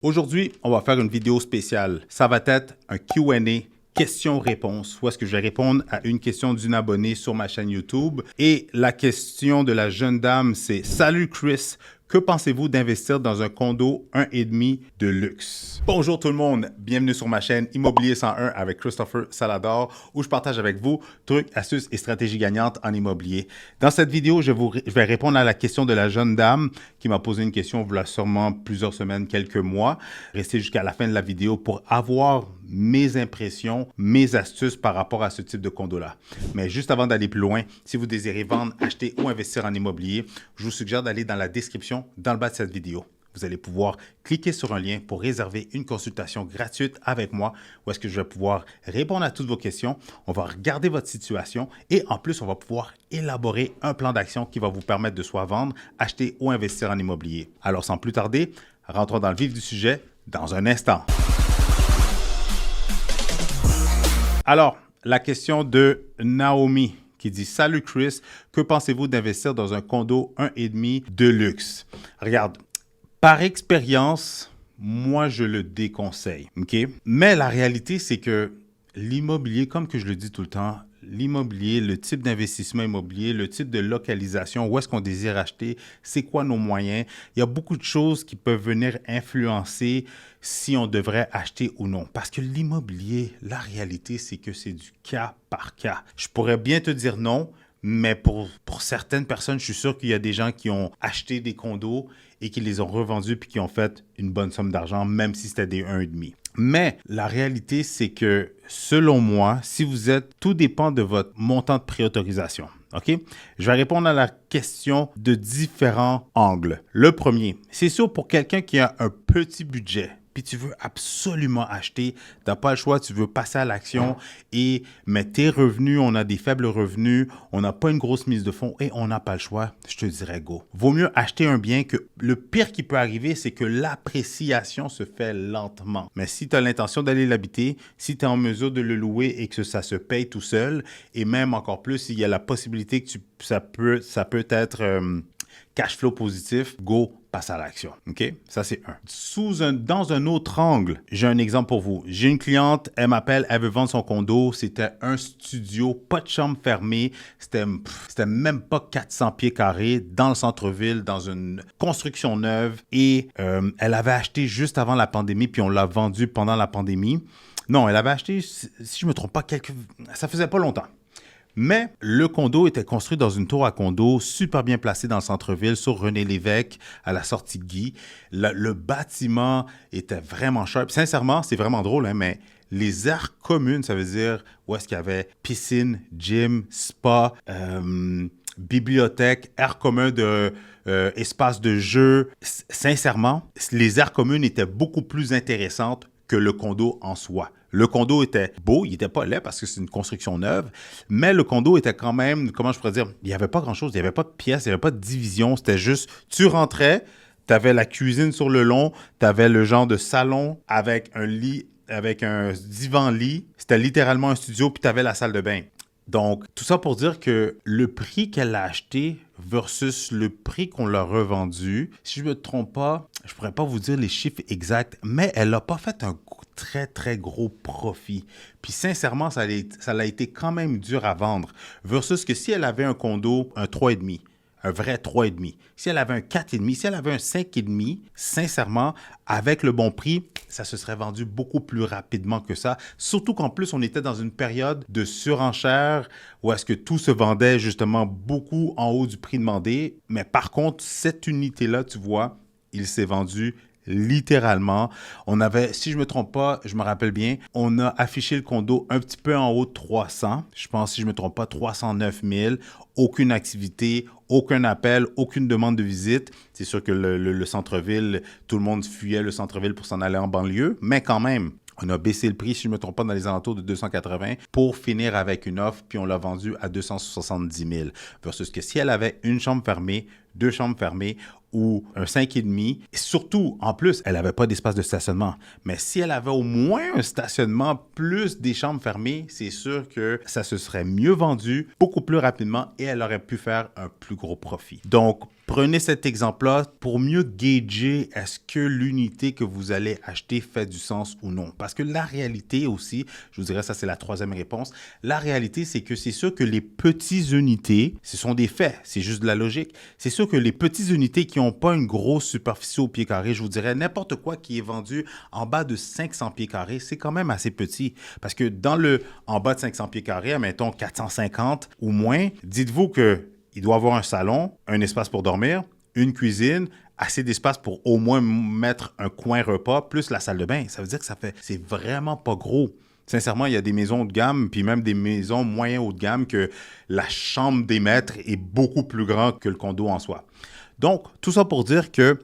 Aujourd'hui, on va faire une vidéo spéciale. Ça va être un Q&A, questions-réponses, où est-ce que je vais répondre à une question d'une abonnée sur ma chaîne YouTube. Et la question de la jeune dame, c'est « Salut Chris, que pensez-vous d'investir dans un condo 1,5 de luxe? » Bonjour tout le monde, bienvenue sur ma chaîne Immobilier 101 avec Christopher Salador, où je partage avec vous trucs, astuces et stratégies gagnantes en immobilier. Dans cette vidéo, je vais répondre à la question de la jeune dame qui m'a posé une question il y a sûrement plusieurs semaines, quelques mois. Restez jusqu'à la fin de la vidéo pour avoir mes impressions, mes astuces par rapport à ce type de condo-là. Mais juste avant d'aller plus loin, si vous désirez vendre, acheter ou investir en immobilier, je vous suggère d'aller dans la description, dans le bas de cette vidéo. Vous allez pouvoir cliquer sur un lien pour réserver une consultation gratuite avec moi où est-ce que je vais pouvoir répondre à toutes vos questions. On va regarder votre situation et en plus, on va pouvoir élaborer un plan d'action qui va vous permettre de soit vendre, acheter ou investir en immobilier. Alors, sans plus tarder, rentrons dans le vif du sujet dans un instant. Alors, la question de Naomi qui dit « Salut Chris, que pensez-vous d'investir dans un condo 1,5 de luxe? » Regarde, par expérience, moi, je le déconseille, OK? Mais la réalité, c'est que l'immobilier, comme que je le dis tout le temps, l'immobilier, le type d'investissement immobilier, le type de localisation, où est-ce qu'on désire acheter, c'est quoi nos moyens. Il y a beaucoup de choses qui peuvent venir influencer si on devrait acheter ou non. Parce que l'immobilier, la réalité, c'est que c'est du cas par cas. Je pourrais bien te dire non, mais pour certaines personnes, je suis sûr qu'il y a des gens qui ont acheté des condos et qui les ont revendus puis qui ont fait une bonne somme d'argent, même si c'était des 1,5. Mais la réalité, c'est que selon moi, si vous êtes, tout dépend de votre montant de préautorisation. OK? Je vais répondre à la question de différents angles. Le premier, c'est sûr pour quelqu'un qui a un petit budget, puis tu veux absolument acheter, tu n'as pas le choix, tu veux passer à l'action, mais tes revenus, on a des faibles revenus, on n'a pas une grosse mise de fonds et on n'a pas le choix, je te dirais go. Vaut mieux acheter un bien que le pire qui peut arriver, c'est que l'appréciation se fait lentement. Mais si tu as l'intention d'aller l'habiter, si tu es en mesure de le louer et que ça se paye tout seul, et même encore plus, s'il y a la possibilité que ça peut être cash flow positif, go, passe à l'action. OK? Ça, c'est un. Dans un autre angle, j'ai un exemple pour vous. J'ai une cliente, elle m'appelle, elle veut vendre son condo. C'était un studio, pas de chambre fermée. C'était même pas 400 pieds carrés dans le centre-ville, dans une construction neuve. Et elle avait acheté juste avant la pandémie, puis on l'a vendu pendant la pandémie. Non, elle avait acheté, si je ne me trompe pas, ça faisait pas longtemps. Mais le condo était construit dans une tour à condo super bien placée dans le centre-ville sur René Lévesque à la sortie de Guy. Le bâtiment était vraiment sharp. Sincèrement, c'est vraiment drôle, hein, mais les aires communes, ça veut dire où est-ce qu'il y avait piscine, gym, spa, bibliothèque, aires communes espace de jeu. Sincèrement, les aires communes étaient beaucoup plus intéressantes que le condo en soi. Le condo était beau, il n'était pas laid parce que c'est une construction neuve, mais le condo était quand même, comment je pourrais dire, il n'y avait pas grand-chose, il n'y avait pas de pièces, il n'y avait pas de division, c'était juste, tu rentrais, tu avais la cuisine sur le long, tu avais le genre de salon avec un lit, avec un divan-lit, c'était littéralement un studio, puis tu avais la salle de bain. Donc, tout ça pour dire que le prix qu'elle a acheté versus le prix qu'on l'a revendu, si je ne me trompe pas, je ne pourrais pas vous dire les chiffres exacts, mais elle n'a pas fait un très, très gros profit. Puis sincèrement, ça a été quand même dur à vendre versus que si elle avait un condo, un 3,5, un vrai 3,5. Si elle avait un 4,5, si elle avait un 5,5, sincèrement, avec le bon prix, ça se serait vendu beaucoup plus rapidement que ça. Surtout qu'en plus, on était dans une période de surenchère où est-ce que tout se vendait justement beaucoup en haut du prix demandé. Mais par contre, cette unité-là, tu vois, il s'est vendu littéralement. On avait, si je ne me trompe pas, je me rappelle bien, on a affiché le condo un petit peu en haut de 300. Je pense, si je ne me trompe pas, 309 000. Aucune activité, aucun appel, aucune demande de visite. C'est sûr que le centre-ville, tout le monde fuyait le centre-ville pour s'en aller en banlieue, mais quand même, on a baissé le prix, si je ne me trompe pas, dans les alentours de 280 pour finir avec une offre, puis on l'a vendu à 270 000. Versus que si elle avait une chambre fermée, 2 chambres fermées ou un 5,5. Et surtout, en plus, elle n'avait pas d'espace de stationnement. Mais si elle avait au moins un stationnement plus des chambres fermées, c'est sûr que ça se serait mieux vendu beaucoup plus rapidement et elle aurait pu faire un plus gros profit. Donc, prenez cet exemple-là pour mieux gager est-ce que l'unité que vous allez acheter fait du sens ou non. Parce que la réalité aussi, je vous dirais ça c'est la troisième réponse, la réalité c'est que c'est sûr que les petites unités, ce sont des faits, c'est juste de la logique. C'est sûr que les petites unités qui n'ont pas une grosse superficie au pied carré, je vous dirais n'importe quoi qui est vendu en bas de 500 pieds carrés, c'est quand même assez petit. Parce que en bas de 500 pieds carrés, mettons 450 ou moins, dites-vous que il doit avoir un salon, un espace pour dormir, une cuisine, assez d'espace pour au moins mettre un coin repas, plus la salle de bain. Ça veut dire que c'est vraiment pas gros. Sincèrement, il y a des maisons haut de gamme, puis même des maisons moyen haut de gamme que la chambre des maîtres est beaucoup plus grande que le condo en soi. Donc, tout ça pour dire que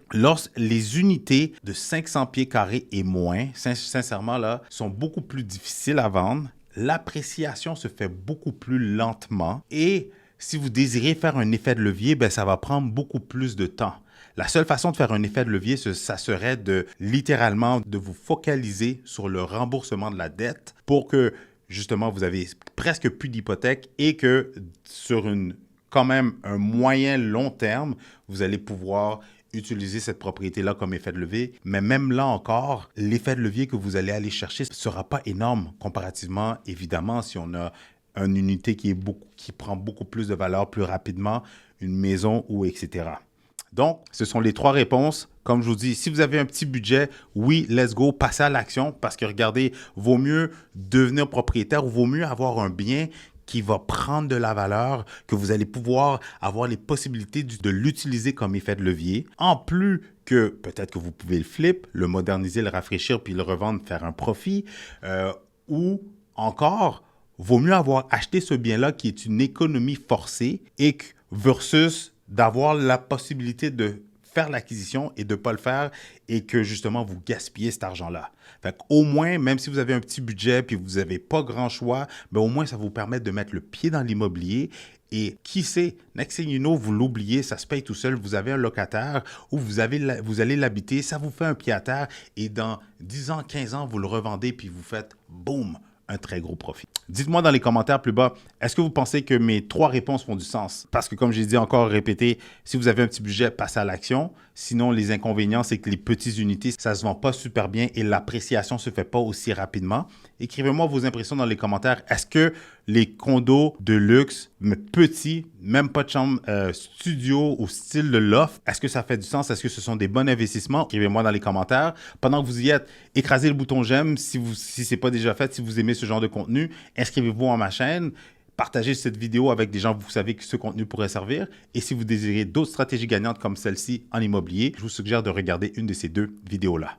les unités de 500 pieds carrés et moins, sincèrement, là, sont beaucoup plus difficiles à vendre. L'appréciation se fait beaucoup plus lentement et si vous désirez faire un effet de levier, ben, ça va prendre beaucoup plus de temps. La seule façon de faire un effet de levier, ça serait littéralement de vous focaliser sur le remboursement de la dette pour que justement vous avez presque plus d'hypothèque et que sur quand même un moyen long terme, vous allez pouvoir utiliser cette propriété-là comme effet de levier. Mais même là encore, l'effet de levier que vous allez aller chercher ne sera pas énorme comparativement, évidemment, si on a une unité qui prend beaucoup plus de valeur plus rapidement, une maison ou etc. Donc, ce sont les 3 réponses. Comme je vous dis, si vous avez un petit budget, oui, let's go, passez à l'action parce que regardez, vaut mieux devenir propriétaire ou vaut mieux avoir un bien qui va prendre de la valeur, que vous allez pouvoir avoir les possibilités de l'utiliser comme effet de levier. En plus que peut-être que vous pouvez le flip, le moderniser, le rafraîchir puis le revendre, faire un profit ou encore, vaut mieux avoir acheté ce bien-là qui est une économie forcée versus d'avoir la possibilité de faire l'acquisition et de ne pas le faire et que justement vous gaspillez cet argent-là. Fait qu'au moins, même si vous avez un petit budget puis vous n'avez pas grand choix, ben au moins ça vous permet de mettre le pied dans l'immobilier et qui sait, next thing you know, vous l'oubliez, ça se paye tout seul, vous avez un locataire ou vous allez l'habiter, ça vous fait un pied à terre et dans 10 ans, 15 ans, vous le revendez puis vous faites boum, un très gros profit. Dites-moi dans les commentaires plus bas, est-ce que vous pensez que mes 3 réponses font du sens? Parce que comme j'ai dit encore, répété, si vous avez un petit budget, passez à l'action. Sinon, les inconvénients, c'est que les petites unités, ça ne se vend pas super bien et l'appréciation ne se fait pas aussi rapidement. Écrivez-moi vos impressions dans les commentaires. Est-ce que les condos de luxe, mais petits, même pas de chambre studio ou style de loft, est-ce que ça fait du sens? Est-ce que ce sont des bons investissements? Écrivez-moi dans les commentaires. Pendant que vous y êtes, écrasez le bouton j'aime si ce n'est pas déjà fait, si vous aimez ce genre de contenu. Inscrivez-vous à ma chaîne. Partagez cette vidéo avec des gens que vous savez que ce contenu pourrait servir. Et si vous désirez d'autres stratégies gagnantes comme celle-ci en immobilier, je vous suggère de regarder une de ces 2 vidéos-là.